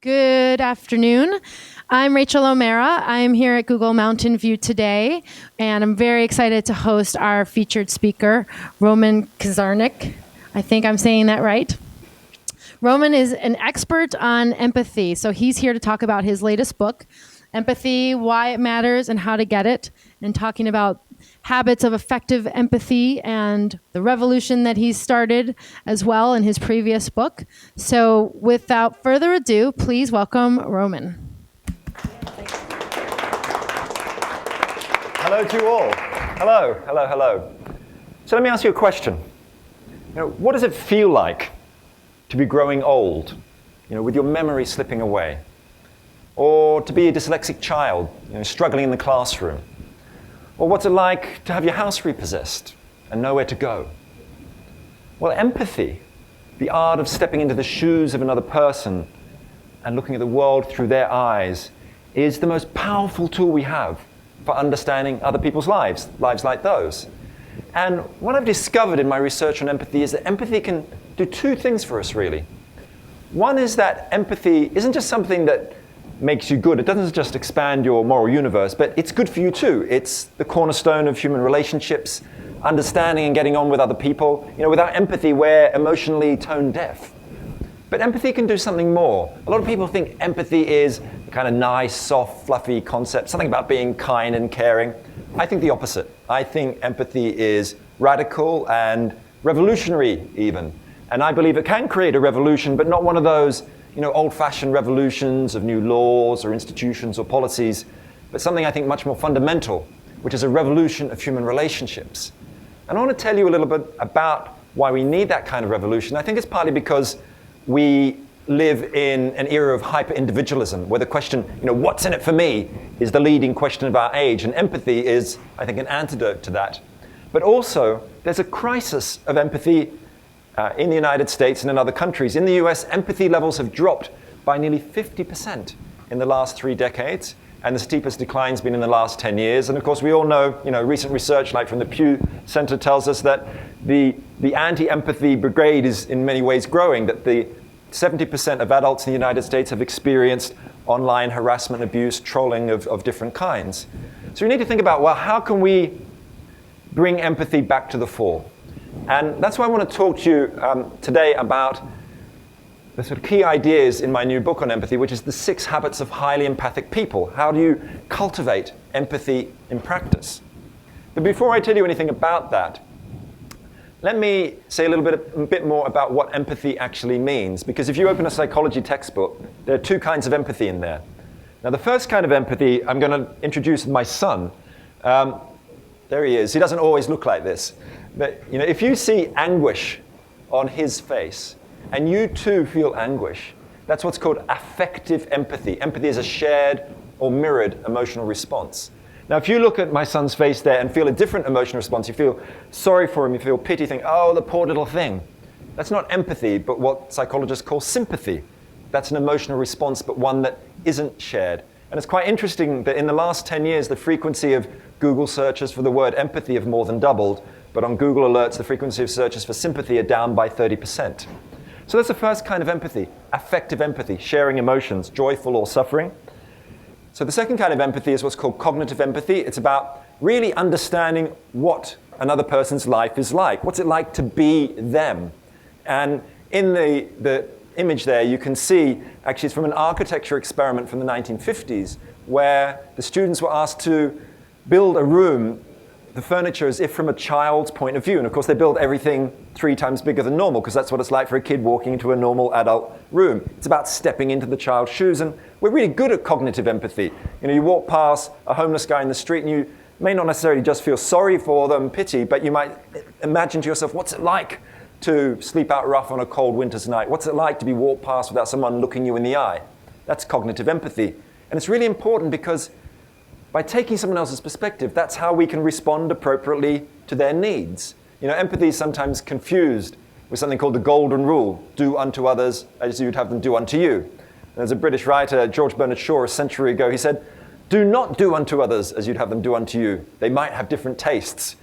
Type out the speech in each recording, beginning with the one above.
Good afternoon. I'm Rachel O'Mara. I'm here at Google Mountain View today, and I'm very excited to host our featured speaker, Roman Krznaric. I think I'm saying that right. Roman is an expert on empathy, so he's here to talk about his latest book, Empathy, Why It Matters and How to Get It, and talking about habits of effective empathy and the revolution that he's started as well in his previous book. So without further ado, please welcome Roman. Hello to you all. Hello. So let me ask you a question. What does it feel like to be growing old, with your memory slipping away? Or to be a dyslexic child, struggling in the classroom? Or what's it like to have your house repossessed and nowhere to go? Well, empathy, the art of stepping into the shoes of another person and looking at the world through their eyes, is the most powerful tool we have for understanding other people's lives like those. And what I've discovered in my research on empathy is that empathy can do two things for us, really. One is that empathy isn't just something that makes you good. It doesn't just expand your moral universe, but it's good for you too. It's the cornerstone of human relationships, understanding and getting on with other people. Without empathy, we're emotionally tone deaf. But empathy can do something more. A lot of people think empathy is a kind of nice, soft, fluffy concept, something about being kind and caring. I think the opposite. I think empathy is radical and revolutionary even. And I believe it can create a revolution, but not one of those old-fashioned revolutions of new laws or institutions or policies, but something I think much more fundamental, which is a revolution of human relationships. And I want to tell you a little bit about why we need that kind of revolution. I think it's partly because we live in an era of hyper-individualism, where the question, what's in it for me, is the leading question of our age. And empathy is, I think, an antidote to that. But also, there's a crisis of empathy in the United States and in other countries. In the US, empathy levels have dropped by nearly 50% in the last 3 decades, and the steepest decline's been in the last 10 years. And of course, we all know, recent research like from the Pew Center tells us that the anti-empathy brigade is in many ways growing, that the 70% of adults in the United States have experienced online harassment, abuse, trolling of different kinds. So we need to think about, well, how can we bring empathy back to the fore? And that's why I want to talk to you today about the sort of key ideas in my new book on empathy, which is the 6 habits of highly empathic people. How do you cultivate empathy in practice? But before I tell you anything about that, let me say a bit more about what empathy actually means. Because if you open a psychology textbook, there are 2 kinds of empathy in there. Now, the first kind of empathy, I'm going to introduce my son. There he is. He doesn't always look like this. But if you see anguish on his face, and you too feel anguish, that's what's called affective empathy. Empathy is a shared or mirrored emotional response. Now, if you look at my son's face there and feel a different emotional response, you feel sorry for him, you feel pity, think, oh, the poor little thing. That's not empathy, but what psychologists call sympathy. That's an emotional response, but one that isn't shared. And it's quite interesting that in the last 10 years, the frequency of Google searches for the word empathy have more than doubled, but on Google Alerts, the frequency of searches for sympathy are down by 30%. So that's the first kind of empathy, affective empathy, sharing emotions, joyful or suffering. So the second kind of empathy is what's called cognitive empathy. It's about really understanding what another person's life is like. What's it like to be them? And in the image there, you can see, actually it's from an architecture experiment from the 1950s, where the students were asked to build a room, the furniture as if from a child's point of view. And of course, they build everything 3 times bigger than normal, because that's what it's like for a kid walking into a normal adult room. It's about stepping into the child's shoes. And we're really good at cognitive empathy. You walk past a homeless guy in the street, and you may not necessarily just feel sorry for them, pity, but you might imagine to yourself, what's it like to sleep out rough on a cold winter's night? What's it like to be walked past without someone looking you in the eye? That's cognitive empathy. And it's really important because by taking someone else's perspective, that's how we can respond appropriately to their needs. Empathy is sometimes confused with something called the golden rule: do unto others as you'd have them do unto you. There's a British writer, George Bernard Shaw, a century ago, he said, do not do unto others as you'd have them do unto you. They might have different tastes.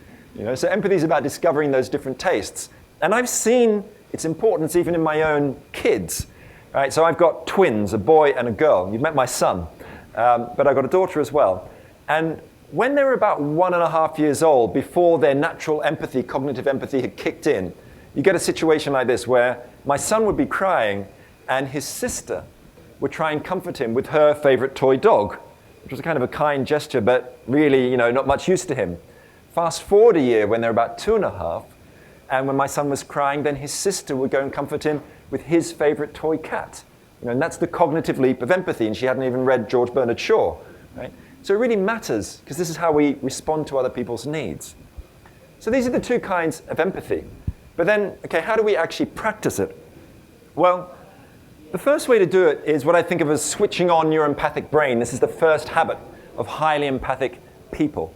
So empathy is about discovering those different tastes. And I've seen its importance even in my own kids. Right? So I've got twins, a boy and a girl. You've met my son, but I've got a daughter as well. And when they were about 1.5 years old, before their natural empathy, cognitive empathy had kicked in, you get a situation like this where my son would be crying and his sister would try and comfort him with her favorite toy dog, which was kind of a kind gesture, but really, not much use to him. Fast forward a year when they're about 2.5, and when my son was crying, then his sister would go and comfort him with his favorite toy cat. And that's the cognitive leap of empathy, and she hadn't even read George Bernard Shaw. Right? So it really matters, because this is how we respond to other people's needs. So these are the two kinds of empathy. But then, okay, how do we actually practice it? Well, the first way to do it is what I think of as switching on your empathic brain. This is the first habit of highly empathic people.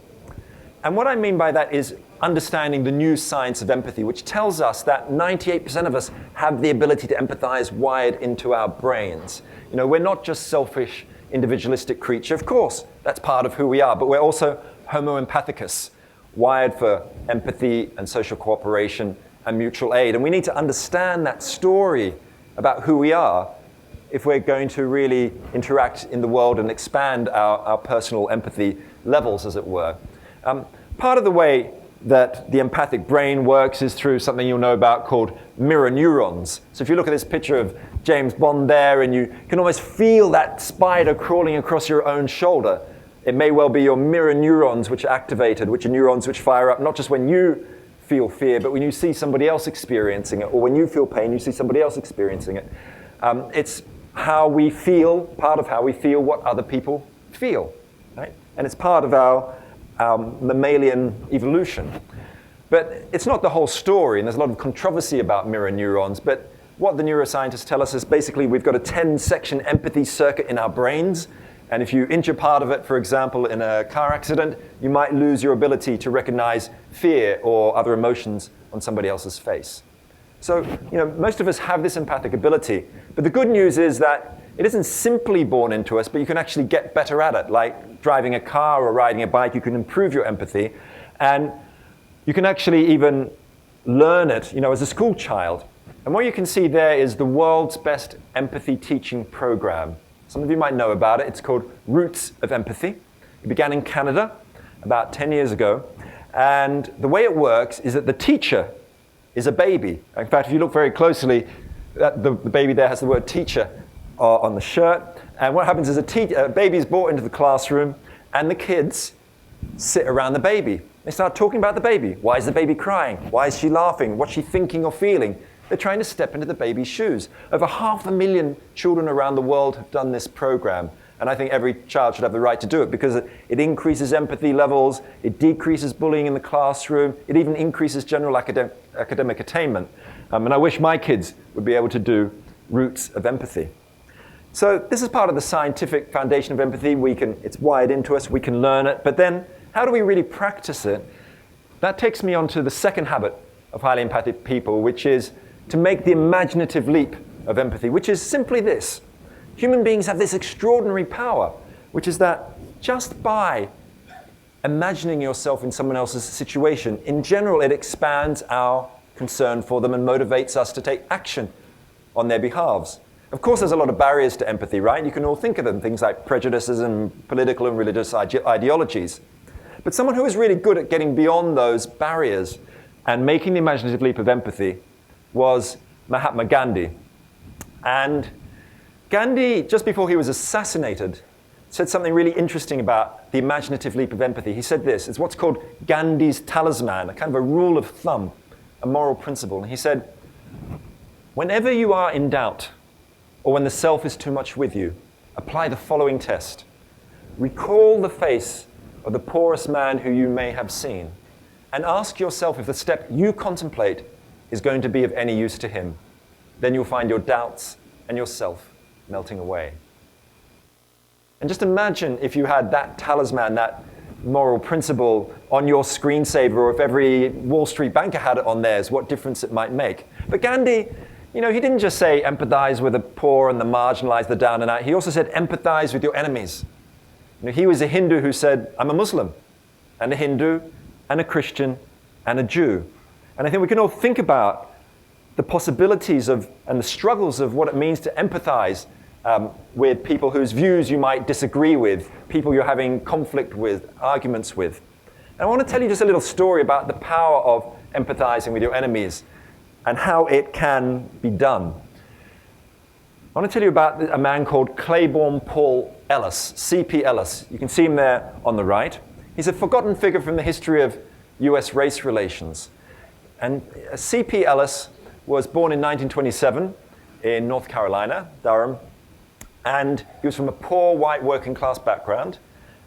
And what I mean by that is understanding the new science of empathy, which tells us that 98% of us have the ability to empathize wired into our brains. We're not just selfish, individualistic creature. Of course, that's part of who we are, but we're also homo empathicus, wired for empathy and social cooperation and mutual aid. And we need to understand that story about who we are if we're going to really interact in the world and expand our personal empathy levels, as it were. Part of the way that the empathic brain works is through something you'll know about called mirror neurons. So if you look at this picture of James Bond there, and you can almost feel that spider crawling across your own shoulder, it may well be your mirror neurons which are activated, which are neurons which fire up not just when you feel fear, but when you see somebody else experiencing it, or when you feel pain, you see somebody else experiencing it. It's how we feel, part of how we feel what other people feel, right? And it's part of our mammalian evolution. But it's not the whole story, and there's a lot of controversy about mirror neurons, but what the neuroscientists tell us is basically we've got a 10-section empathy circuit in our brains, and if you injure part of it, for example, in a car accident, you might lose your ability to recognize fear or other emotions on somebody else's face. So, most of us have this empathic ability, but the good news is that it isn't simply born into us, but you can actually get better at it. Like driving a car or riding a bike, you can improve your empathy, and you can actually even learn it, as a school child. And what you can see there is the world's best empathy teaching program. Some of you might know about it. It's called Roots of Empathy. It began in Canada about 10 years ago. And the way it works is that the teacher is a baby. In fact, if you look very closely, the baby there has the word teacher on the shirt. And what happens is a baby is brought into the classroom, and the kids sit around the baby. They start talking about the baby. Why is the baby crying? Why is she laughing? What's she thinking or feeling? They're trying to step into the baby's shoes. Over 500,000 children around the world have done this program. And I think every child should have the right to do it because it increases empathy levels, it decreases bullying in the classroom, it even increases general academic attainment. And I wish my kids would be able to do Roots of Empathy. So this is part of the scientific foundation of empathy. It's wired into us, we can learn it. But then, how do we really practice it? That takes me on to the second habit of highly empathic people, which is to make the imaginative leap of empathy, which is simply this. Human beings have this extraordinary power, which is that just by imagining yourself in someone else's situation, in general, it expands our concern for them and motivates us to take action on their behalves. Of course, there's a lot of barriers to empathy, right? You can all think of them, things like prejudices and political and religious ideologies. But someone who is really good at getting beyond those barriers and making the imaginative leap of empathy was Mahatma Gandhi. And Gandhi, just before he was assassinated, said something really interesting about the imaginative leap of empathy. He said this, it's what's called Gandhi's talisman, a kind of a rule of thumb, a moral principle. And he said, whenever you are in doubt, or when the self is too much with you, apply the following test. Recall the face of the poorest man who you may have seen, and ask yourself if the step you contemplate is going to be of any use to him. Then you'll find your doubts and yourself melting away. And just imagine if you had that talisman, that moral principle on your screensaver, or if every Wall Street banker had it on theirs, what difference it might make. But Gandhi, he didn't just say empathize with the poor and the marginalized, the down and out. He also said empathize with your enemies. He was a Hindu who said, I'm a Muslim, and a Hindu, and a Christian, and a Jew. And I think we can all think about the possibilities of and the struggles of what it means to empathize with people whose views you might disagree with, people you're having conflict with, arguments with. And I want to tell you just a little story about the power of empathizing with your enemies and how it can be done. I want to tell you about a man called Claiborne Paul Ellis, C.P. Ellis. You can see him there on the right. He's a forgotten figure from the history of US race relations. And C.P. Ellis was born in 1927 in North Carolina, Durham, and he was from a poor white working class background,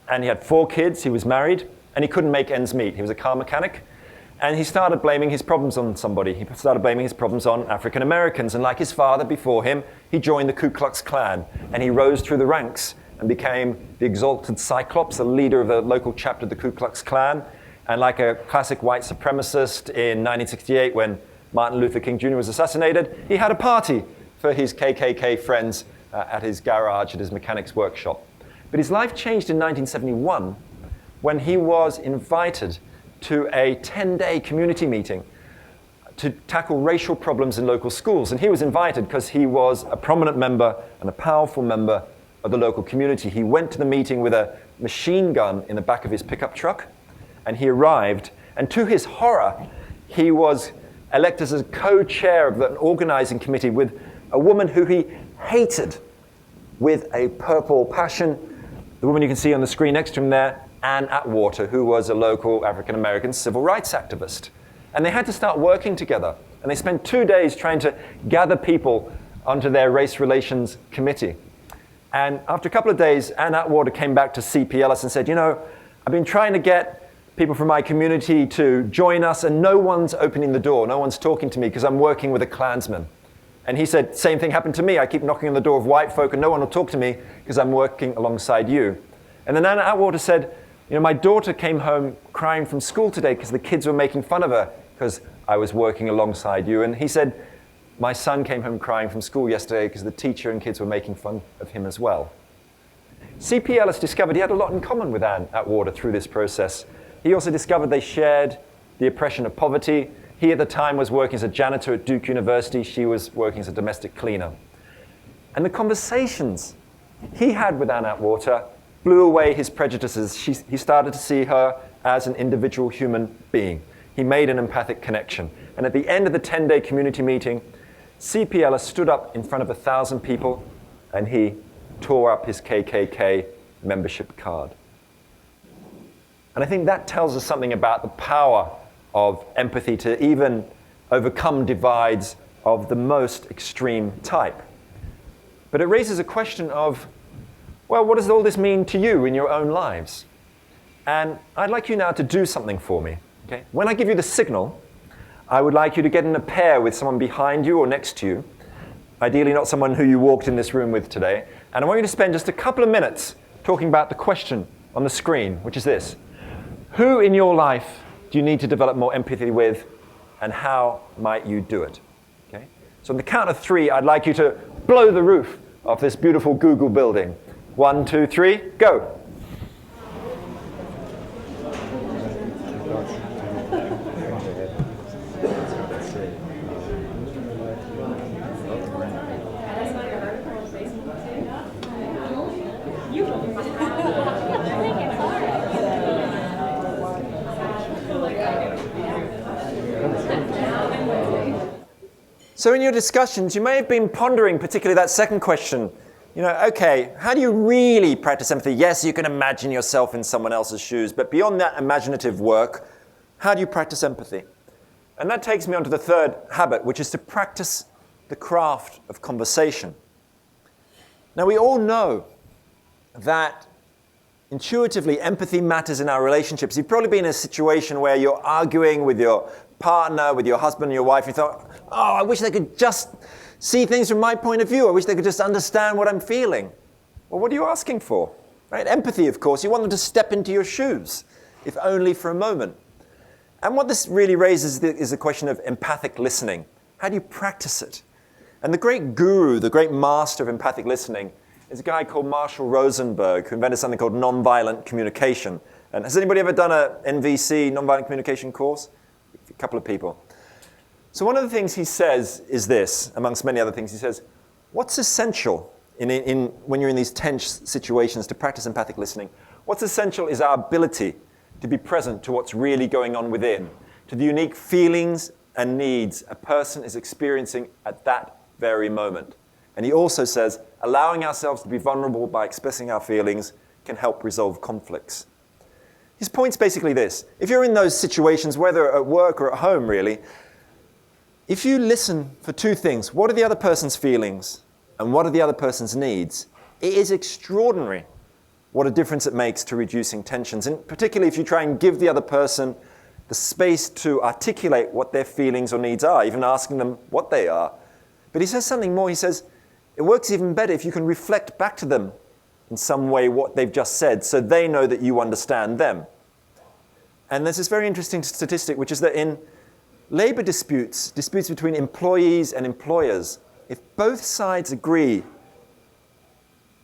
and he had 4 kids, he was married, and he couldn't make ends meet. He was a car mechanic, and he started blaming his problems on somebody. He started blaming his problems on African Americans, and like his father before him, he joined the Ku Klux Klan, and he rose through the ranks and became the exalted Cyclops, the leader of the local chapter of the Ku Klux Klan. And like a classic white supremacist in 1968 when Martin Luther King Jr. was assassinated, he had a party for his KKK friends at his garage, at his mechanic's workshop. But his life changed in 1971 when he was invited to a 10-day community meeting to tackle racial problems in local schools. And he was invited because he was a prominent member and a powerful member of the local community. He went to the meeting with a machine gun in the back of his pickup truck, and he arrived, and to his horror, he was elected as a co-chair of an organizing committee with a woman who he hated with a purple passion. The woman you can see on the screen next to him there, Ann Atwater, who was a local African-American civil rights activist. And they had to start working together. And they spent 2 days trying to gather people onto their race relations committee. And after a couple of days, Ann Atwater came back to C.P. Ellis and said, you know, I've been trying to get people from my community to join us, and no one's opening the door. No one's talking to me because I'm working with a Klansman. And he said, same thing happened to me. I keep knocking on the door of white folk, and no one will talk to me because I'm working alongside you. And then Ann Atwater said, you know, my daughter came home crying from school today because the kids were making fun of her because I was working alongside you. And he said, my son came home crying from school yesterday because the teacher and kids were making fun of him as well. C.P. Ellis discovered he had a lot in common with Ann Atwater through this process. He also discovered they shared the oppression of poverty. He at the time was working as a janitor at Duke University. She was working as a domestic cleaner. And the conversations he had with Ann Atwater blew away his prejudices. He started to see her as an individual human being. He made an empathic connection. And at the end of the 10-day community meeting, C.P. Ellis stood up in front of 1,000 people, and he tore up his KKK membership card. And I think that tells us something about the power of empathy to even overcome divides of the most extreme type. But it raises a question of, well, what does all this mean to you in your own lives? And I'd like you now to do something for me. Okay? When I give you the signal, I would like you to get in a pair with someone behind you or next to you, ideally not someone who you walked in this room with today. And I want you to spend just a couple of minutes talking about the question on the screen, which is this. Who in your life do you need to develop more empathy with, and how might you do it? Okay? So on the count of 3, I'd like you to blow the roof off this beautiful Google building. 1, 2, 3, go. So in your discussions, you may have been pondering particularly that second question. You know, okay, how do you really practice empathy? Yes, you can imagine yourself in someone else's shoes, but beyond that imaginative work, how do you practice empathy? And that takes me on to the third habit, which is to practice the craft of conversation. Now, we all know that intuitively empathy matters in our relationships. You've probably been in a situation where you're arguing with your partner, with your husband and your wife, and you thought, oh, I wish they could just see things from my point of view. I wish they could just understand what I'm feeling. Well, what are you asking for? Right? Empathy, of course. You want them to step into your shoes, if only for a moment. And what this really raises is the question of empathic listening. How do you practice it? And the great guru, the great master of empathic listening, is a guy called Marshall Rosenberg, who invented something called nonviolent communication. And has anybody ever done a NVC, nonviolent communication course? A couple of people. So one of the things he says is this, amongst many other things. He says, what's essential when you're in these tense situations to practice empathic listening? What's essential is our ability to be present to what's really going on within, to the unique feelings and needs a person is experiencing at that very moment. And he also says, allowing ourselves to be vulnerable by expressing our feelings can help resolve conflicts. His point's basically this. If you're in those situations, whether at work or at home, really, if you listen for two things, what are the other person's feelings and what are the other person's needs, it is extraordinary what a difference it makes to reducing tensions. And particularly if you try and give the other person the space to articulate what their feelings or needs are, even asking them what they are. But he says something more. He says, it works even better if you can reflect back to them in some way what they've just said so they know that you understand them. And there's this very interesting statistic, which is that in labor disputes between employees and employers, if both sides agree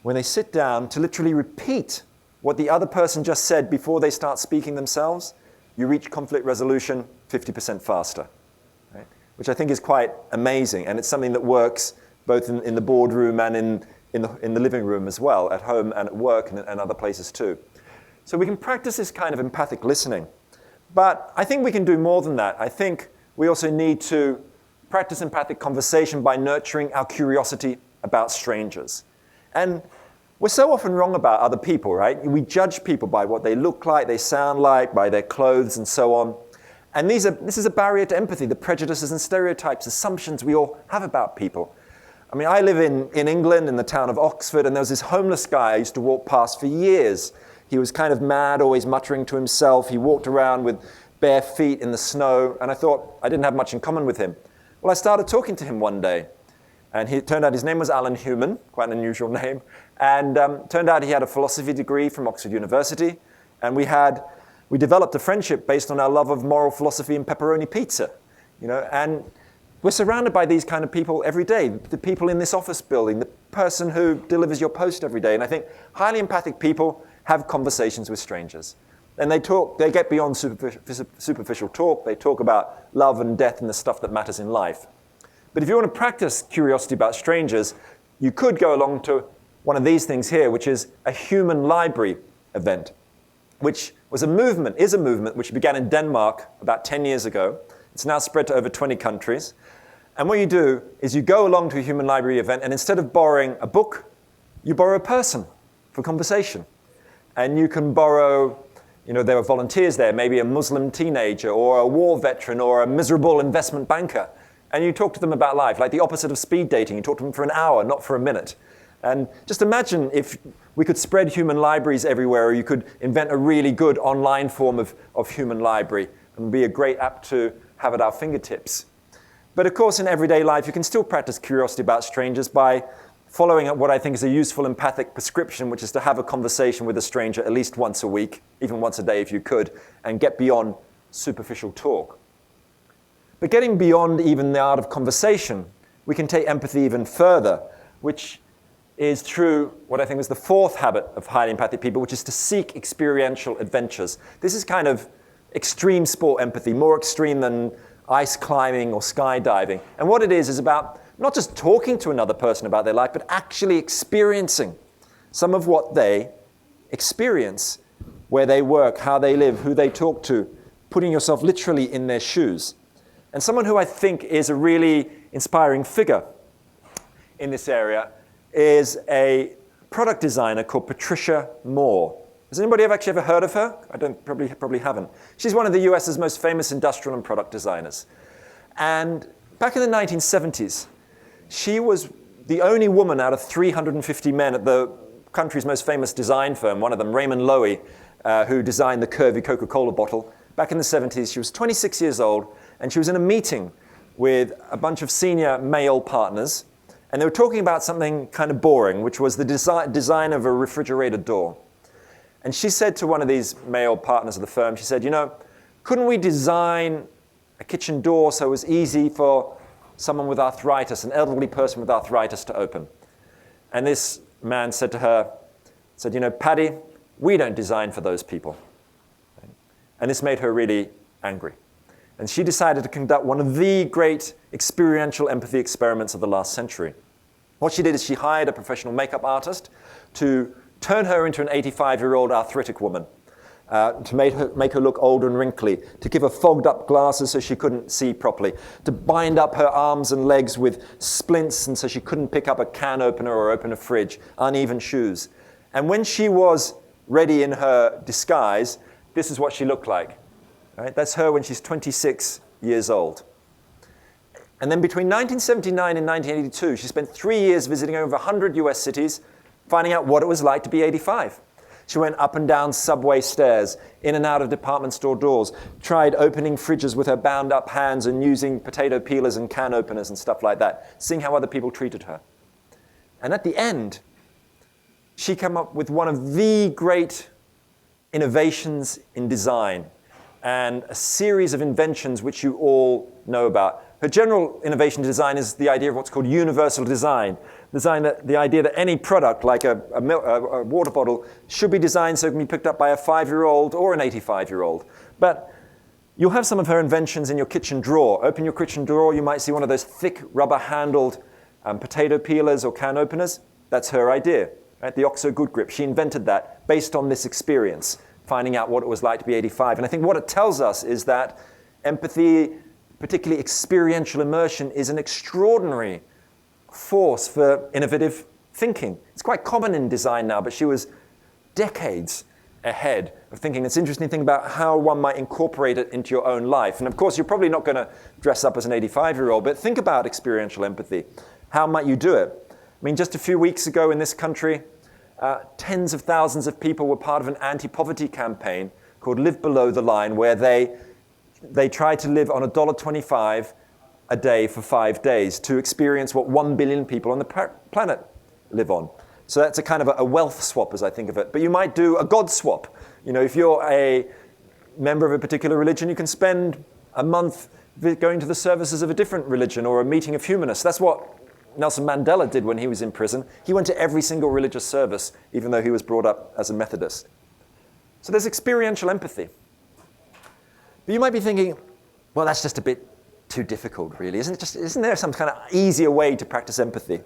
when they sit down to literally repeat what the other person just said before they start speaking themselves, you reach conflict resolution 50% faster, right? Which I think is quite amazing. And it's something that works both in the boardroom and in the living room as well, at home and at work and other places too. So we can practice this kind of empathic listening. But I think we can do more than that. I think we also need to practice empathic conversation by nurturing our curiosity about strangers. And we're so often wrong about other people, right? We judge people by what they look like, they sound like, by their clothes and so on. And this is a barrier to empathy, the prejudices and stereotypes, assumptions we all have about people. I mean, I live in England, in the town of Oxford, and there was this homeless guy I used to walk past for years. He was kind of mad, always muttering to himself. He walked around with bare feet in the snow, and I thought I didn't have much in common with him. Well, I started talking to him one day, and it turned out his name was Alan Human, quite an unusual name, and turned out he had a philosophy degree from Oxford University, and we developed a friendship based on our love of moral philosophy and pepperoni pizza, and we're surrounded by these kind of people every day, the people in this office building, the person who delivers your post every day, and I think highly empathic people have conversations with strangers. And they get beyond superficial talk, they talk about love and death and the stuff that matters in life. But if you want to practice curiosity about strangers, you could go along to one of these things here, which is a human library event, which is a movement which began in Denmark about 10 years ago. It's now spread to over 20 countries. And what you do is you go along to a human library event, and instead of borrowing a book, you borrow a person for conversation. And you can borrow, there are volunteers there, maybe a Muslim teenager or a war veteran or a miserable investment banker. And you talk to them about life, like the opposite of speed dating. You talk to them for an hour, not for a minute. And just imagine if we could spread human libraries everywhere, or you could invent a really good online form of human library. It would be a great app to have at our fingertips. But of course, in everyday life, you can still practice curiosity about strangers by following up what I think is a useful empathic prescription, which is to have a conversation with a stranger at least once a week, even once a day if you could, and get beyond superficial talk. But getting beyond even the art of conversation, we can take empathy even further, which is through what I think is the fourth habit of highly empathic people, which is to seek experiential adventures. This is kind of extreme sport empathy, more extreme than ice climbing or skydiving. And what it is about not just talking to another person about their life, but actually experiencing some of what they experience, where they work, how they live, who they talk to, putting yourself literally in their shoes. And someone who I think is a really inspiring figure in this area is a product designer called Patricia Moore. Has anybody actually ever heard of her? Probably haven't. She's one of the US's most famous industrial and product designers. And back in the 1970s, she was the only woman out of 350 men at the country's most famous design firm, one of them, Raymond Loewy, who designed the curvy Coca-Cola bottle. Back in the 70s, she was 26 years old, and she was in a meeting with a bunch of senior male partners, and they were talking about something kind of boring, which was the design of a refrigerator door. And she said to one of these male partners of the firm, she said, couldn't we design a kitchen door so it was easy for someone with arthritis, an elderly person with arthritis, to open? And this man said to her, Paddy, we don't design for those people. And this made her really angry. And she decided to conduct one of the great experiential empathy experiments of the last century. What she did is she hired a professional makeup artist to turn her into an 85-year-old arthritic woman, to make her look old and wrinkly, to give her fogged up glasses so she couldn't see properly, to bind up her arms and legs with splints and so she couldn't pick up a can opener or open a fridge, uneven shoes. And when she was ready in her disguise, this is what she looked like. Right? That's her when she's 26 years old. And then between 1979 and 1982, she spent 3 years visiting over 100 US cities, finding out what it was like to be 85. She went up and down subway stairs, in and out of department store doors, tried opening fridges with her bound up hands and using potato peelers and can openers and stuff like that, seeing how other people treated her. And at the end, she came up with one of the great innovations in design and a series of inventions which you all know about. Her general innovation in design is the idea of what's called universal design. The idea that any product, like a water bottle, should be designed so it can be picked up by a 5-year-old or an 85-year-old. But you'll have some of her inventions in your kitchen drawer. Open your kitchen drawer, you might see one of those thick rubber-handled potato peelers or can openers. That's her idea, right? The Oxo Good Grip. She invented that based on this experience, finding out what it was like to be 85. And I think what it tells us is that empathy, particularly experiential immersion, is an extraordinary force for innovative thinking. It's quite common in design now, but she was decades ahead of thinking. It's an interesting thing about how one might incorporate it into your own life. And of course, you're probably not going to dress up as an 85-year-old, but think about experiential empathy. How might you do it? I mean, just a few weeks ago in this country, tens of thousands of people were part of an anti-poverty campaign called Live Below the Line, where they tried to live on $1.25 a day for 5 days to experience what 1 billion people on the planet live on. So that's a kind of a wealth swap, as I think of it. But you might do a God swap. You know, if you're a member of a particular religion, you can spend a month going to the services of a different religion or a meeting of humanists. That's what Nelson Mandela did when he was in prison. He went to every single religious service, even though he was brought up as a Methodist. So there's experiential empathy. But you might be thinking, well, that's just a bit too difficult, really. Isn't there some kind of easier way to practice empathy?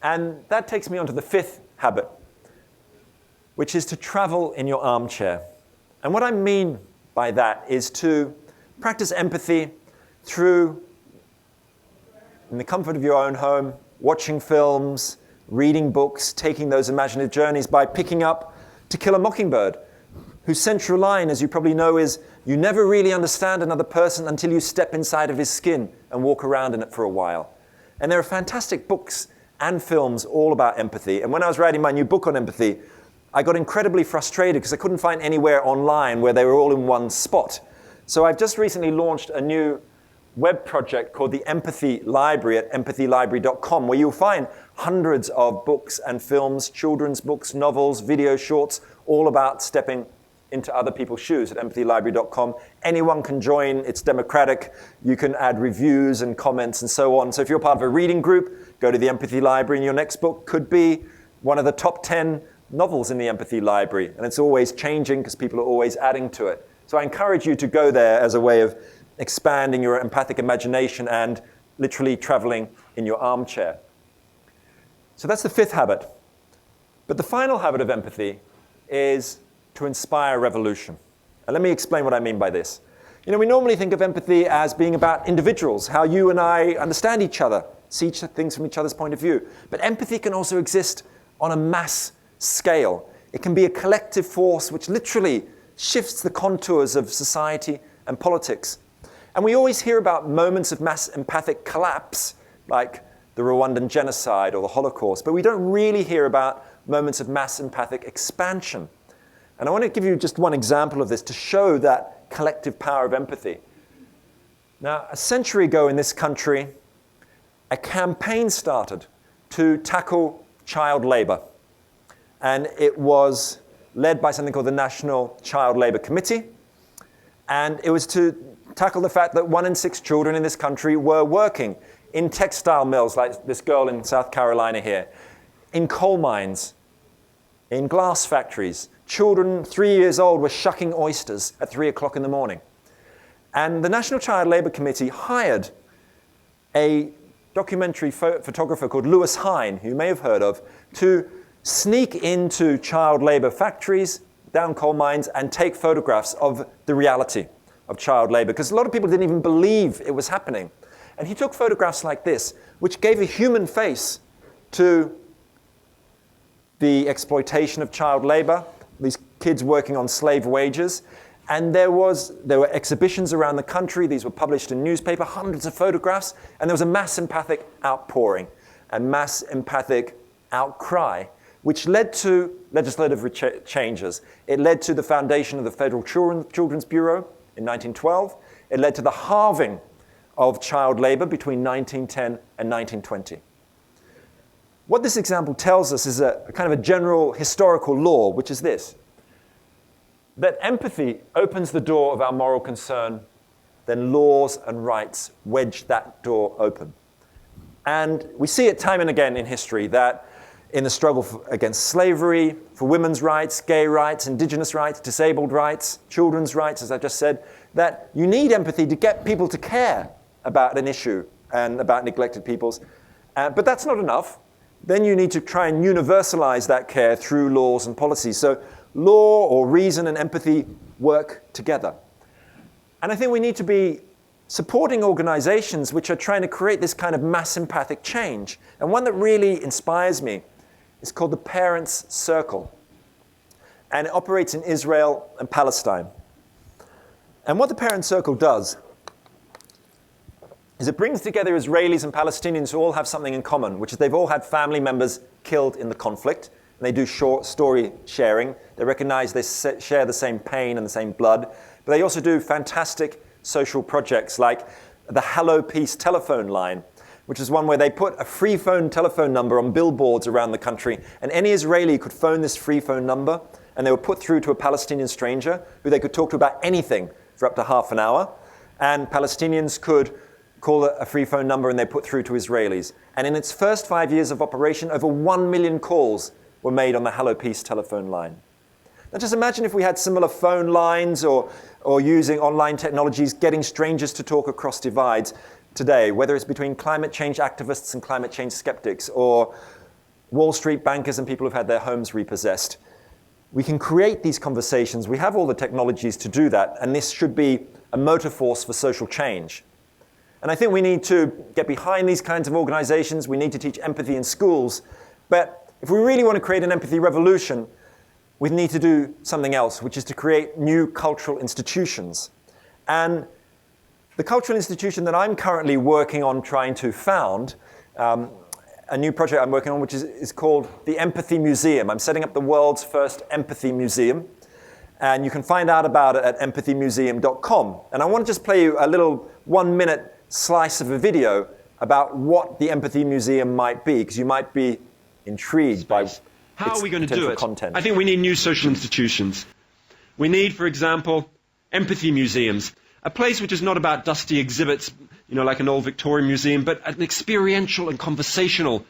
And that takes me on to the fifth habit, which is to travel in your armchair. And what I mean by that is to practice empathy through, in the comfort of your own home, watching films, reading books, taking those imaginative journeys by picking up To Kill a Mockingbird, whose central line, as you probably know, is you never really understand another person until you step inside of his skin and walk around in it for a while. And there are fantastic books and films all about empathy. And when I was writing my new book on empathy, I got incredibly frustrated because I couldn't find anywhere online where they were all in one spot. So I've just recently launched a new web project called the Empathy Library at empathylibrary.com, where you'll find hundreds of books and films, children's books, novels, video shorts, all about stepping into other people's shoes at empathylibrary.com. Anyone can join. It's democratic. You can add reviews and comments and so on. So if you're part of a reading group, go to the Empathy Library, and your next book could be one of the top 10 novels in the Empathy Library. And it's always changing because people are always adding to it. So I encourage you to go there as a way of expanding your empathic imagination and literally traveling in your armchair. So that's the fifth habit. But the final habit of empathy is to inspire revolution. And let me explain what I mean by this. You know, we normally think of empathy as being about individuals, how you and I understand each other, see things from each other's point of view. But empathy can also exist on a mass scale. It can be a collective force which literally shifts the contours of society and politics. And we always hear about moments of mass empathic collapse, like the Rwandan genocide or the Holocaust, but we don't really hear about moments of mass empathic expansion. And I want to give you just one example of this to show that collective power of empathy. Now, a century ago in this country, a campaign started to tackle child labor. And it was led by something called the National Child Labor Committee. And it was to tackle the fact that 1 in 6 children in this country were working in textile mills, like this girl in South Carolina here, in coal mines, in glass factories. Children 3 years old were shucking oysters at 3 o'clock in the morning. And the National Child Labour Committee hired a documentary photographer called Lewis Hine, who you may have heard of, to sneak into child labour factories, down coal mines, and take photographs of the reality of child labour, because a lot of people didn't even believe it was happening. And he took photographs like this, which gave a human face to the exploitation of child labour, these kids working on slave wages. And there were exhibitions around the country. These were published in newspaper, hundreds of photographs, and there was a mass empathic outpouring and mass empathic outcry, which led to legislative changes. It led to the foundation of the Federal Children's Bureau in 1912. It led to the halving of child labor between 1910 and 1920. What this example tells us is a kind of a general historical law, which is this: that empathy opens the door of our moral concern, then laws and rights wedge that door open. And we see it time and again in history that in the struggle against slavery, for women's rights, gay rights, indigenous rights, disabled rights, children's rights, as I just said, that you need empathy to get people to care about an issue and about neglected peoples. But that's not enough. Then you need to try and universalize that care through laws and policies. So law or reason and empathy work together. And I think we need to be supporting organizations which are trying to create this kind of mass empathic change. And one that really inspires me is called the Parents' Circle. And it operates in Israel and Palestine. And what the Parents' Circle does is it brings together Israelis and Palestinians who all have something in common, which is they've all had family members killed in the conflict. And they do short story sharing. They recognize they share the same pain and the same blood. But they also do fantastic social projects like the Hello Peace telephone line, which is one where they put a free phone telephone number on billboards around the country. And any Israeli could phone this free phone number, and they were put through to a Palestinian stranger who they could talk to about anything for up to half an hour. And Palestinians could call a free phone number, and they put through to Israelis. And in its first 5 years of operation, over 1 million calls were made on the Hello Peace telephone line. Now just imagine if we had similar phone lines or using online technologies, getting strangers to talk across divides today, whether it's between climate change activists and climate change skeptics, or Wall Street bankers and people who've had their homes repossessed. We can create these conversations. We have all the technologies to do that, and this should be a motor force for social change. And I think we need to get behind these kinds of organizations. We need to teach empathy in schools. But if we really want to create an empathy revolution, we need to do something else, which is to create new cultural institutions. And the cultural institution that I'm currently working on trying to found, a new project I'm working on, which is called the Empathy Museum. I'm setting up the world's first empathy museum. And you can find out about it at empathymuseum.com. And I want to just play you a little 1-minute slice of a video about what the Empathy Museum might be, because you might be intrigued by how are we going to do it? Content. I think we need new social institutions. We need, for example, empathy museums, a place which is not about dusty exhibits, like an old Victorian museum, but an experiential and conversational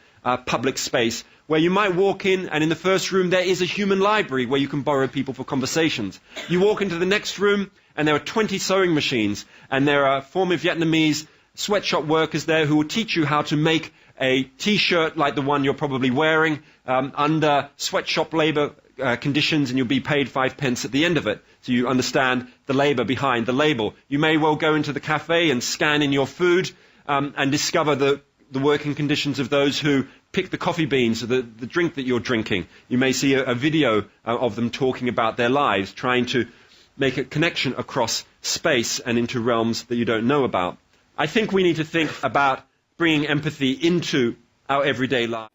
public space where you might walk in, and in the first room there is a human library where you can borrow people for conversations. You walk into the next room and there are 20 sewing machines, and there are former Vietnamese sweatshop workers there who will teach you how to make a T-shirt like the one you're probably wearing under sweatshop labor conditions, and you'll be paid 5 pence at the end of it. So you understand the labor behind the label. You may well go into the cafe and scan in your food and discover the working conditions of those who pick the coffee beans or the drink that you're drinking. You may see a video of them talking about their lives, trying to make a connection across space and into realms that you don't know about. I think we need to think about bringing empathy into our everyday life.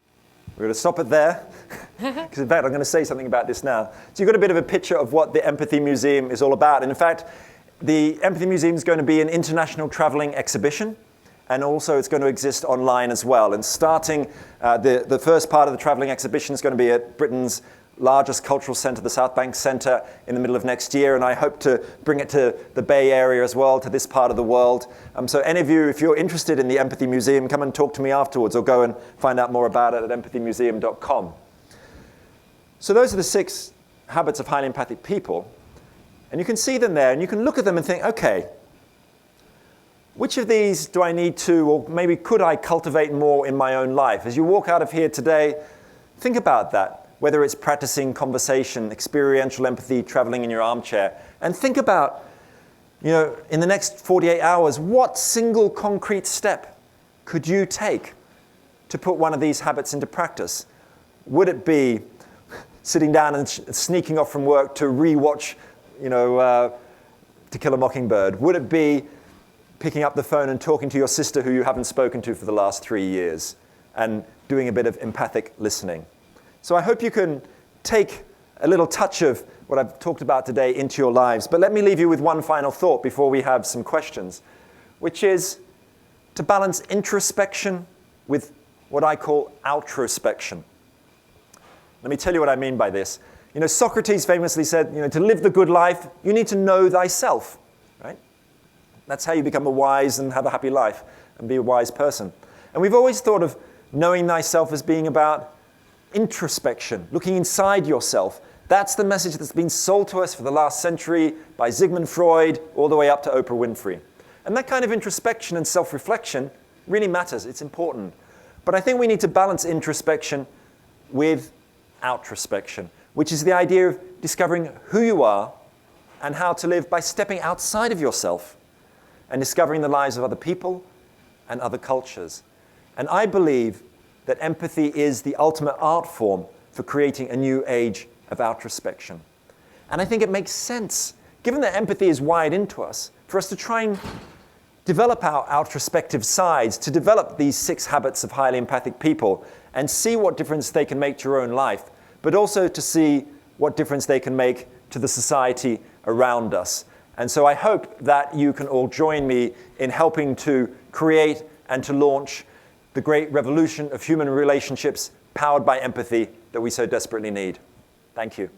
We're going to stop it there, because in fact I'm going to say something about this now. So you've got a bit of a picture of what the Empathy Museum is all about. And in fact, the Empathy Museum is going to be an international traveling exhibition, and also it's going to exist online as well. And starting, the first part of the traveling exhibition is going to be at Britain's largest cultural centre, the South Bank Centre, in the middle of next year, and I hope to bring it to the Bay Area as well, to this part of the world. So any of you, if you're interested in the Empathy Museum, come and talk to me afterwards, or go and find out more about it at empathymuseum.com. So those are the 6 habits of highly empathic people, and you can see them there, and you can look at them and think, okay, which of these do I need to, or maybe could I cultivate more in my own life? As you walk out of here today, think about that, whether it's practicing conversation, experiential empathy, traveling in your armchair, and think about, in the next 48 hours, what single concrete step could you take to put one of these habits into practice? Would it be sitting down and sneaking off from work to re-watch, To Kill a Mockingbird? Would it be picking up the phone and talking to your sister who you haven't spoken to for the last 3 years and doing a bit of empathic listening? So I hope you can take a little touch of what I've talked about today into your lives. But let me leave you with one final thought before we have some questions, which is to balance introspection with what I call outrospection. Let me tell you what I mean by this. Socrates famously said, to live the good life, you need to know thyself, right? That's how you become a wise and have a happy life and be a wise person. And we've always thought of knowing thyself as being about introspection, looking inside yourself. That's the message that's been sold to us for the last century by Sigmund Freud all the way up to Oprah Winfrey. And that kind of introspection and self-reflection really matters. It's important. But I think we need to balance introspection with outrospection, which is the idea of discovering who you are and how to live by stepping outside of yourself and discovering the lives of other people and other cultures. And I believe that empathy is the ultimate art form for creating a new age of outrospection. And I think it makes sense, given that empathy is wired into us, for us to try and develop our outrospective sides, to develop these 6 habits of highly empathic people and see what difference they can make to your own life, but also to see what difference they can make to the society around us. And so I hope that you can all join me in helping to create and to launch the great revolution of human relationships powered by empathy that we so desperately need. Thank you.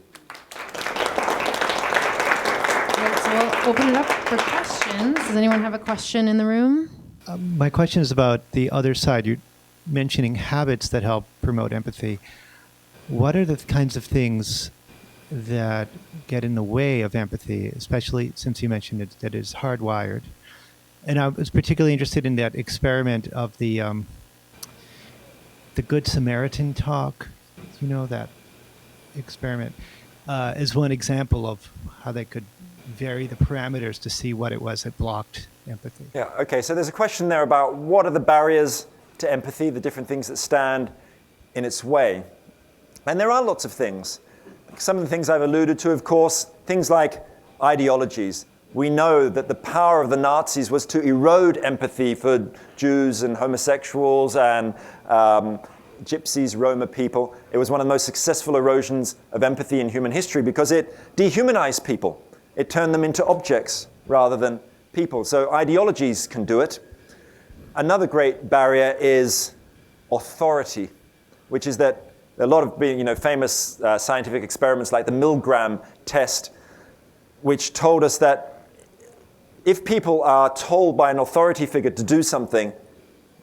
Great, so we'll open it up for questions. Does anyone have a question in the room? My question is about the other side. You're mentioning habits that help promote empathy. What are the kinds of things that get in the way of empathy, especially since you mentioned it, that is hardwired? And I was particularly interested in that experiment of the Good Samaritan talk, that experiment, is one example of how they could vary the parameters to see what it was that blocked empathy. Yeah, okay, so there's a question there about what are the barriers to empathy, the different things that stand in its way. And there are lots of things. Some of the things I've alluded to, of course, things like ideologies. We know that the power of the Nazis was to erode empathy for Jews and homosexuals and gypsies, Roma people. It was one of the most successful erosions of empathy in human history because it dehumanized people. It turned them into objects rather than people. So ideologies can do it. Another great barrier is authority, which is that a lot of famous scientific experiments like the Milgram test, which told us that if people are told by an authority figure to do something,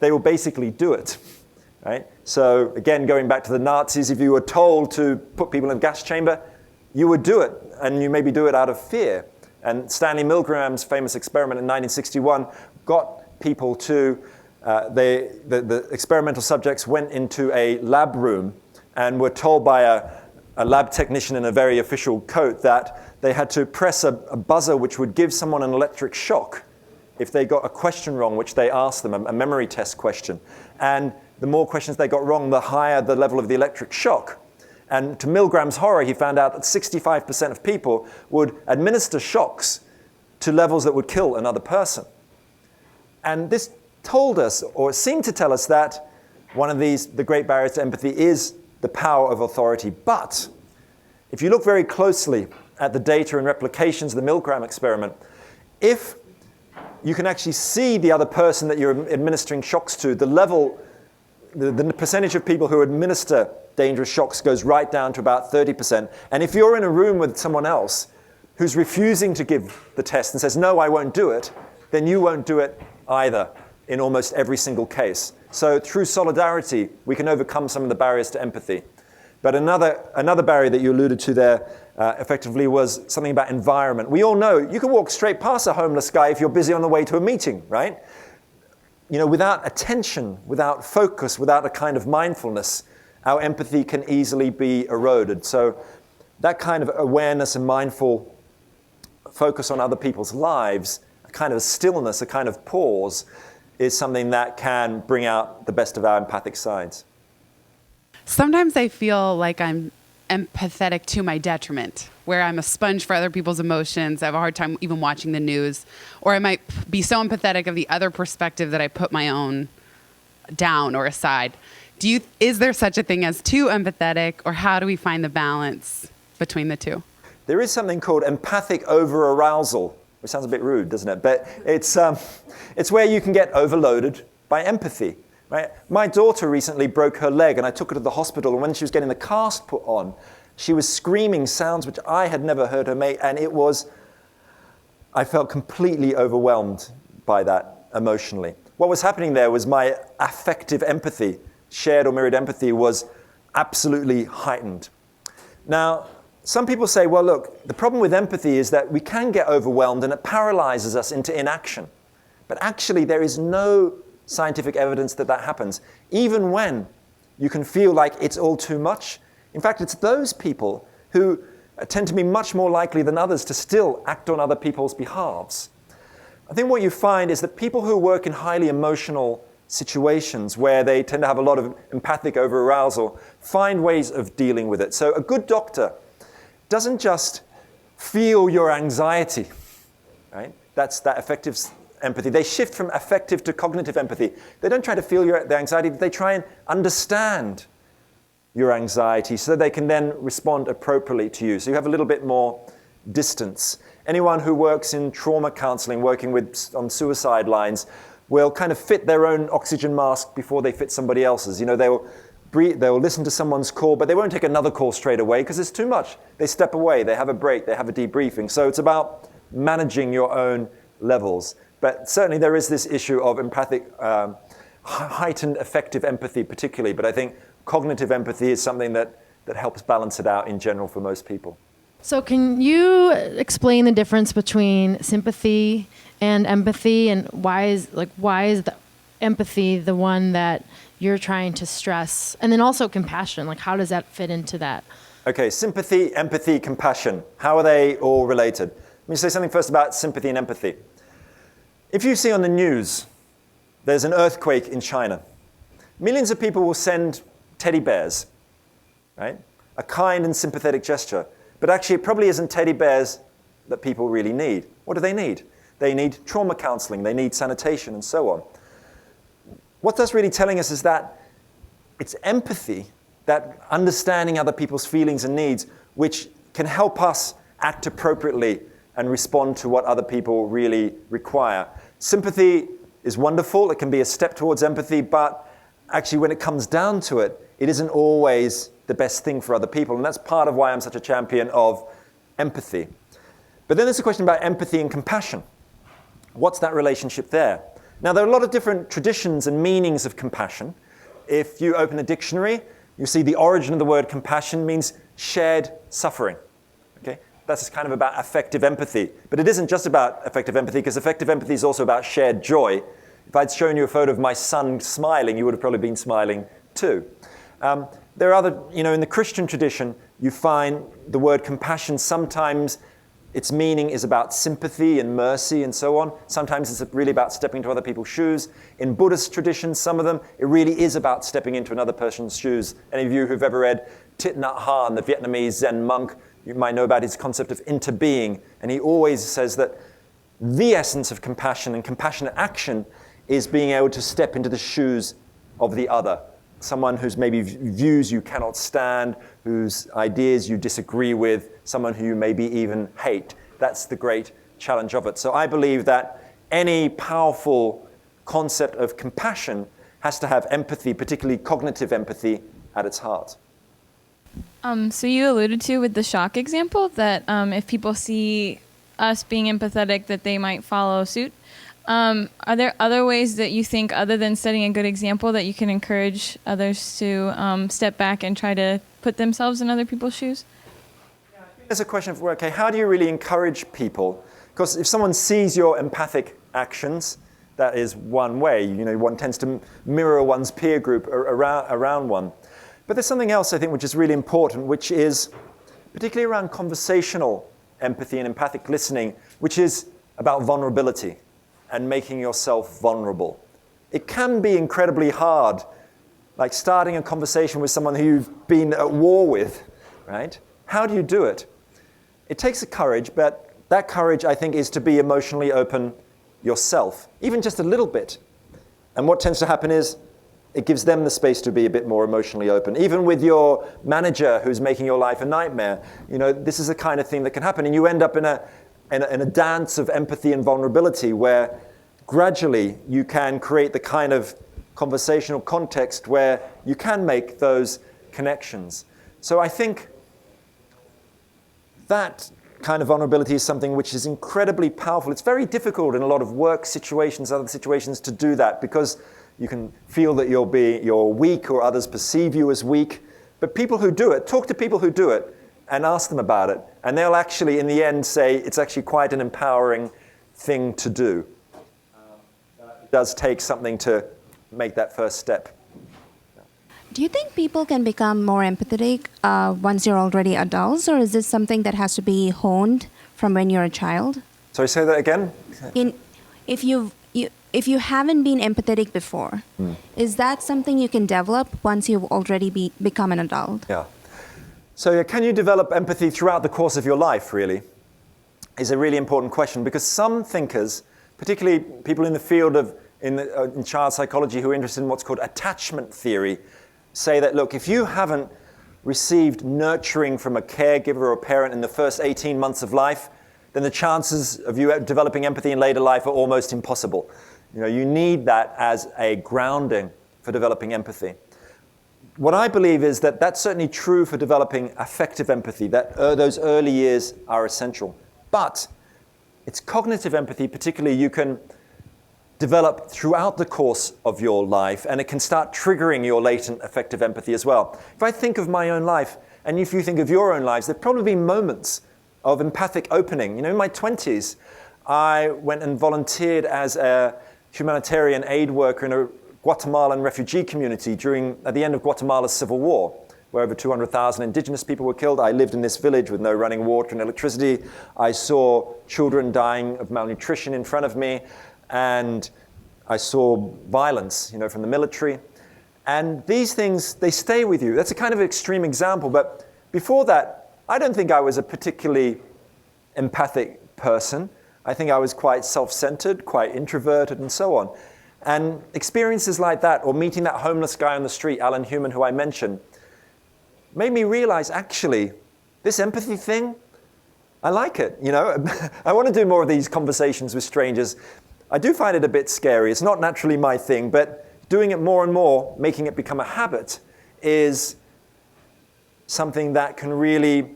they will basically do it, right? So again, going back to the Nazis, if you were told to put people in a gas chamber, you would do it, and you maybe do it out of fear. And Stanley Milgram's famous experiment in 1961 got people to, the experimental subjects went into a lab room and were told by a lab technician in a very official coat that they had to press a buzzer which would give someone an electric shock if they got a question wrong, which they asked them, a memory test question. And the more questions they got wrong, the higher the level of the electric shock. And to Milgram's horror, he found out that 65% of people would administer shocks to levels that would kill another person. And this told us, or seemed to tell us, that one of the great barriers to empathy is the power of authority. But if you look very closely at the data and replications of the Milgram experiment, if you can actually see the other person that you're administering shocks to, the percentage of people who administer dangerous shocks goes right down to about 30%. And if you're in a room with someone else who's refusing to give the test and says, no, I won't do it, then you won't do it either in almost every single case. So through solidarity, we can overcome some of the barriers to empathy. But another barrier that you alluded to there effectively was something about environment. We all know you can walk straight past a homeless guy if you're busy on the way to a meeting, right? You know, without attention, without focus, without a kind of mindfulness, our empathy can easily be eroded. So that kind of awareness and mindful focus on other people's lives, a kind of stillness, a kind of pause, is something that can bring out the best of our empathic sides. Sometimes I feel like I'm empathetic to my detriment, where I'm a sponge for other people's emotions. I have a hard time even watching the news. Or I might be so empathetic of the other perspective that I put my own down or aside. Is there such a thing as too empathetic, or how do we find the balance between the two? There is something called empathic over-arousal, which sounds a bit rude, doesn't it? But it's where you can get overloaded by empathy. Right? My daughter recently broke her leg, and I took her to the hospital, and when she was getting the cast put on, she was screaming sounds which I had never heard her make, and I felt completely overwhelmed by that emotionally. What was happening there was my affective empathy, shared or mirrored empathy, was absolutely heightened. Now, some people say, well, look, the problem with empathy is that we can get overwhelmed and it paralyzes us into inaction. But actually, there is no scientific evidence that happens, even when you can feel like it's all too much. In fact, it's those people who tend to be much more likely than others to still act on other people's behalves. I think what you find is that people who work in highly emotional situations where they tend to have a lot of empathic over-arousal find ways of dealing with it. So a good doctor doesn't just feel your anxiety, right? That's that affective empathy. They shift from affective to cognitive empathy. They don't try to feel the anxiety, but they try and understand your anxiety so that they can then respond appropriately to you. So you have a little bit more distance. Anyone who works in trauma counseling, working on suicide lines, will kind of fit their own oxygen mask before they fit somebody else's. You know, they'll listen to someone's call, but they won't take another call straight away because it's too much. They step away, they have a break, they have a debriefing. So it's about managing your own levels. But certainly there is this issue of empathic, heightened affective empathy particularly, but I think cognitive empathy is something that helps balance it out in general for most people. So can you explain the difference between sympathy and empathy, and why is the empathy the one that you're trying to stress? And then also compassion, like how does that fit into that? Okay, sympathy, empathy, compassion. How are they all related? Let me say something first about sympathy and empathy. If you see on the news, there's an earthquake in China. Millions of people will send teddy bears, right? A kind and sympathetic gesture. But actually, it probably isn't teddy bears that people really need. What do they need? They need trauma counseling, they need sanitation, and so on. What that's really telling us is that it's empathy, that understanding other people's feelings and needs, which can help us act appropriately and respond to what other people really require. Sympathy is wonderful. It can be a step towards empathy, but actually when it comes down to it, it isn't always the best thing for other people. And that's part of why I'm such a champion of empathy. But then there's a question about empathy and compassion. What's that relationship there? Now, there are a lot of different traditions and meanings of compassion. If you open a dictionary, you see the origin of the word compassion means shared suffering. Okay? That's kind of about affective empathy. But it isn't just about affective empathy, because affective empathy is also about shared joy. If I'd shown you a photo of my son smiling, you would have probably been smiling too. There are other, in the Christian tradition, you find the word compassion sometimes its meaning is about sympathy and mercy and so on. Sometimes it's really about stepping into other people's shoes. In Buddhist traditions, some of them, it really is about stepping into another person's shoes. Any of you who've ever read Thich Nhat Hanh, the Vietnamese Zen monk, you might know about his concept of interbeing. And he always says that the essence of compassion and compassionate action is being able to step into the shoes of the other. Someone whose maybe views you cannot stand, whose ideas you disagree with, someone who you maybe even hate. That's the great challenge of it. So I believe that any powerful concept of compassion has to have empathy, particularly cognitive empathy, at its heart. So you alluded to with the shock example that if people see us being empathetic, that they might follow suit. Are there other ways that you think, other than setting a good example, that you can encourage others to step back and try to put themselves in other people's shoes? There's a question of, okay, how do you really encourage people? Because if someone sees your empathic actions, that is one way. You know, one tends to mirror one's peer group around one. But there's something else, I think, which is really important, which is particularly around conversational empathy and empathic listening, which is about vulnerability and making yourself vulnerable. It can be incredibly hard, like starting a conversation with someone who you've been at war with, right? How do you do it? It takes a courage, but that courage, I think, is to be emotionally open yourself, even just a little bit. And what tends to happen is it gives them the space to be a bit more emotionally open. Even with your manager who's making your life a nightmare, you know, this is the kind of thing that can happen. And you end up in a dance of empathy and vulnerability where gradually you can create the kind of conversational context where you can make those connections. So I think that kind of vulnerability is something which is incredibly powerful. It's very difficult in a lot of work situations, other situations, to do that because you can feel that you're weak or others perceive you as weak. But people who do it, talk to people who do it and ask them about it. And they'll actually, in the end, say it's actually quite an empowering thing to do. It does take something to make that first step. Do you think people can become more empathetic once you're already adults, or is this something that has to be honed from when you're a child? Sorry, say that again? If you haven't been empathetic before, is that something you can develop once you've already become an adult? Yeah. So can you develop empathy throughout the course of your life, really, is a really important question, because some thinkers, particularly people in the field of in child psychology who are interested in what's called attachment theory, say that, look, if you haven't received nurturing from a caregiver or a parent in the first 18 months of life, then the chances of you developing empathy in later life are almost impossible. You know, you need that as a grounding for developing empathy. What I believe is that that's certainly true for developing affective empathy, that those early years are essential. But it's cognitive empathy, particularly, you can develop throughout the course of your life, and it can start triggering your latent affective empathy as well. If I think of my own life, and if you think of your own lives, there've probably been moments of empathic opening. You know, in my 20s, I went and volunteered as a humanitarian aid worker in a Guatemalan refugee community at the end of Guatemala's civil war, where over 200,000 indigenous people were killed. I lived in this village with no running water and electricity. I saw children dying of malnutrition in front of me, and I saw violence, you know, from the military. And these things, they stay with you. That's a kind of extreme example, but before that, I don't think I was a particularly empathic person. I think I was quite self-centered, quite introverted, and so on. And experiences like that, or meeting that homeless guy on the street, Alan Human, who I mentioned, made me realize, actually, this empathy thing, I like it, you know. I want to do more of these conversations with strangers. I do find it a bit scary. It's not naturally my thing, but doing it more and more, making it become a habit, is something that can really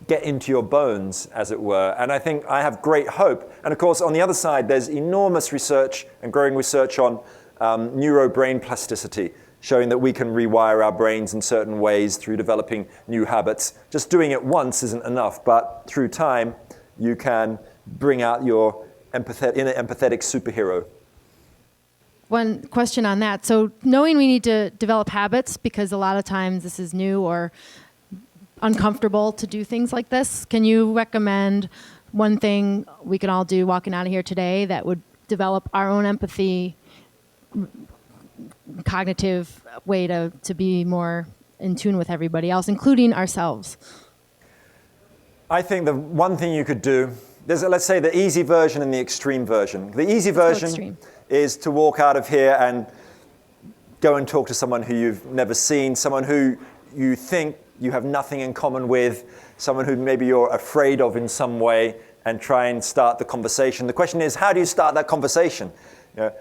get into your bones, as it were. And I think I have great hope. And of course, on the other side, there's enormous research and growing research on neurobrain plasticity, showing that we can rewire our brains in certain ways through developing new habits. Just doing it once isn't enough, but through time, you can bring out your inner empathetic superhero. One question on that. So knowing we need to develop habits, because a lot of times this is new or uncomfortable to do things like this, can you recommend one thing we can all do walking out of here today that would develop our own empathy, cognitive way to be more in tune with everybody else, including ourselves? I think the one thing you could do, there's, let's say, the easy version and the extreme version. The easy version is to walk out of here and go and talk to someone who you've never seen, someone who you think you have nothing in common with, someone who maybe you're afraid of in some way, and try and start the conversation. The question is, how do you start that conversation? You know,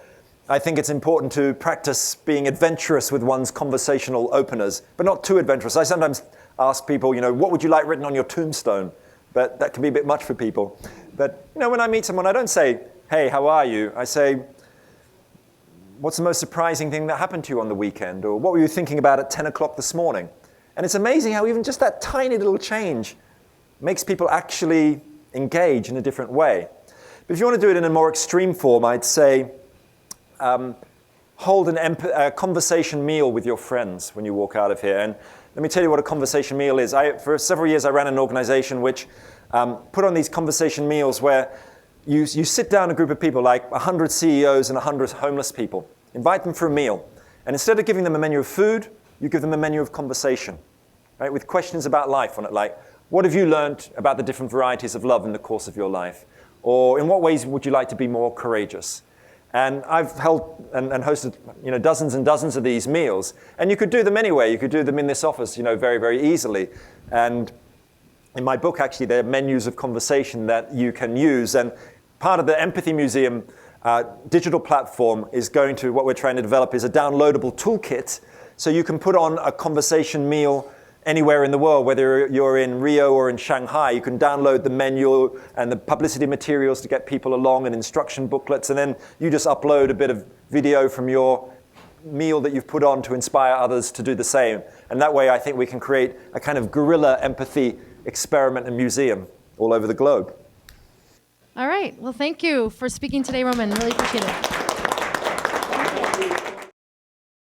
I think it's important to practice being adventurous with one's conversational openers, but not too adventurous. I sometimes ask people, you know, what would you like written on your tombstone? But that can be a bit much for people. But, you know, when I meet someone, I don't say, hey, how are you? I say, what's the most surprising thing that happened to you on the weekend? Or what were you thinking about at 10 o'clock this morning? And it's amazing how even just that tiny little change makes people actually engage in a different way. But if you want to do it in a more extreme form, I'd say hold a conversation meal with your friends when you walk out of here. And let me tell you what a conversation meal is. For several years, I ran an organization which put on these conversation meals where you sit down a group of people, like 100 CEOs and 100 homeless people, invite them for a meal. And instead of giving them a menu of food, you give them a menu of conversation, right, with questions about life on it, like, what have you learned about the different varieties of love in the course of your life? Or in what ways would you like to be more courageous? And I've held and hosted dozens and dozens of these meals. And you could do them anywhere. You could do them in this office very, very easily. And in my book, actually, there are menus of conversation that you can use. And part of the Empathy Museum digital platform is what we're trying to develop is a downloadable toolkit. So you can put on a conversation meal anywhere in the world, whether you're in Rio or in Shanghai. You can download the menu and the publicity materials to get people along and instruction booklets, and then you just upload a bit of video from your meal that you've put on to inspire others to do the same. And that way I think we can create a kind of guerrilla empathy experiment and museum all over the globe. All right. Well, thank you for speaking today, Roman. Really appreciate it.